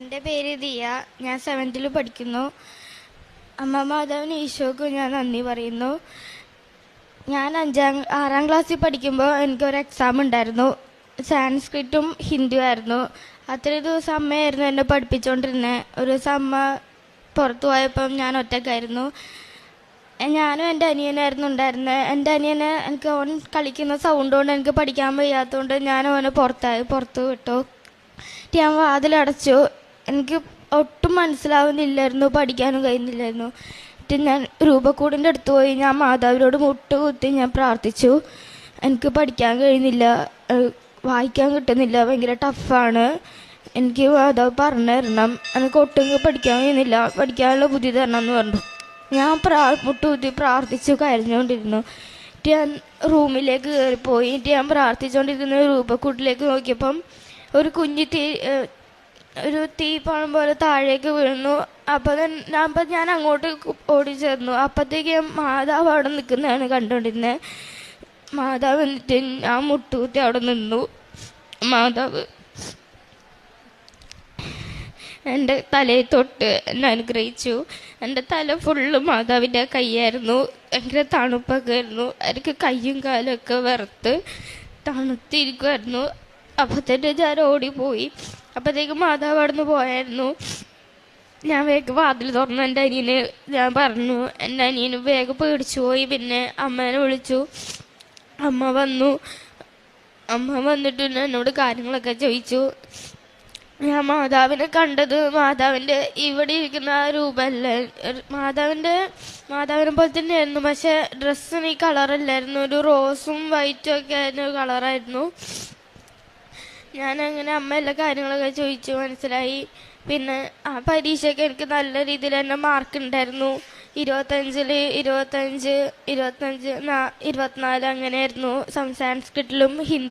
എൻ്റെ പേര് ദിയ. ഞാൻ 7th പഠിക്കുന്നു. അമ്മ മാതാവിന് ഈശോക്ക് ഞാൻ നന്ദി പറയുന്നു. ഞാൻ 6ാം ക്ലാസ്സിൽ പഠിക്കുമ്പോൾ എനിക്കൊരു എക്സാം ഉണ്ടായിരുന്നു. സാൻസ്ക്രിറ്റും ഹിന്ദിയും ആയിരുന്നു. അത്രയും ദിവസം അമ്മയായിരുന്നു എന്നെ പഠിപ്പിച്ചുകൊണ്ടിരുന്നത്. ഒരു ദിവസം അമ്മ പുറത്തു പോയപ്പം ഞാൻ ഒറ്റയ്ക്കായിരുന്നു. ഞാനും എൻ്റെ അനിയനായിരുന്നു ഉണ്ടായിരുന്നത്. എൻ്റെ അനിയനെ എനിക്ക് അവൻ കളിക്കുന്ന സൗണ്ട് കൊണ്ട് എനിക്ക് പഠിക്കാൻ വയ്യാത്തതുകൊണ്ട് ഞാൻ അവനെ പുറത്തു വിട്ടു. ഞാൻ വാതിലടച്ചു. എനിക്ക് ഒട്ടും മനസ്സിലാവുന്നില്ലായിരുന്നു, പഠിക്കാനും കഴിയുന്നില്ലായിരുന്നു. ഞാൻ രൂപക്കൂടിൻ്റെ അടുത്ത് പോയി ഞാൻ മാതാവിനോട് മുട്ടുകുത്തി ഞാൻ പ്രാർത്ഥിച്ചു. എനിക്ക് പഠിക്കാൻ കഴിയുന്നില്ല, വായിക്കാൻ കിട്ടുന്നില്ല, ഭയങ്കര ടഫാണ്, എനിക്ക് മാതാവ് പറഞ്ഞു തരണം, എനിക്ക് ഒട്ടും പഠിക്കാൻ കഴിയുന്നില്ല, പഠിക്കാനുള്ള ബുദ്ധി തരണം എന്ന് പറഞ്ഞു. ഞാൻ മുട്ടുകുത്തി പ്രാർത്ഥിച്ചു കരഞ്ഞുകൊണ്ടിരുന്നു. ഞാൻ റൂമിലേക്ക് കയറിപ്പോയി. ഞാൻ പ്രാർത്ഥിച്ചുകൊണ്ടിരിക്കുന്ന രൂപക്കൂട്ടിലേക്ക് നോക്കിയപ്പം ഒരു കുഞ്ഞ് ഒരു തീപ്പാളം പോലെ താഴേക്ക് വീഴുന്നു. അപ്പം ഞാൻ അങ്ങോട്ട് ഓടിച്ചേർന്നു. അപ്പോഴത്തേക്ക് മാതാവ് അവിടെ നിൽക്കുന്നതാണ് കണ്ടുകൊണ്ടിരുന്നത്. മാതാവ് എന്നിട്ട് ഞാൻ മുട്ടുകുത്തി അവിടെ നിന്നു. മാതാവ് എൻ്റെ തലയിൽ തൊട്ട് എന്നെ അനുഗ്രഹിച്ചു. എൻ്റെ തല ഫുള്ള് മാതാവിൻ്റെ കൈയായിരുന്നു. ഭയങ്കര തണുപ്പൊക്കെ ആയിരുന്നു. എനിക്ക് കയ്യും കാലൊക്കെ വിറത്ത് തണുത്തിരിക്കുമായിരുന്നു. അപ്പോഴത്തേക്ക് ഞാൻ ഓടിപ്പോയി. അപ്പോഴത്തേക്ക് മാതാവ് അവിടെ നിന്ന് പോയായിരുന്നു. ഞാൻ വേഗം വാതിൽ തുറന്നു എൻ്റെ അനിയന് ഞാൻ പറഞ്ഞു. എൻ്റെ അനിയന് വേഗം പേടിച്ചു പോയി. പിന്നെ അമ്മേനെ വിളിച്ചു. അമ്മ വന്നിട്ട് എന്നോട് കാര്യങ്ങളൊക്കെ ചോദിച്ചു. ഞാൻ മാതാവിനെ കണ്ടത് മാതാവിൻ്റെ ഇവിടെ ഇരിക്കുന്ന ആ രൂപമല്ല, മാതാവിനെ പോലെ തന്നെയായിരുന്നു. പക്ഷെ ഡ്രസ്സിന് ഈ കളറല്ലായിരുന്നു, ഒരു റോസും വൈറ്റും ഒക്കെ ആയിരുന്ന ഒരു കളറായിരുന്നു. ഞാനങ്ങനെ അമ്മ എല്ലാ കാര്യങ്ങളൊക്കെ ചോദിച്ചു മനസ്സിലായി. പിന്നെ ആ പരീക്ഷയ്ക്ക് എനിക്ക് നല്ല രീതിയിൽ തന്നെ മാർക്ക് ഉണ്ടായിരുന്നു. 25-ൽ 25, 24 അങ്ങനെയായിരുന്നു. സംസാൻസ്ക്രിറ്റിലും ഹിന്ദി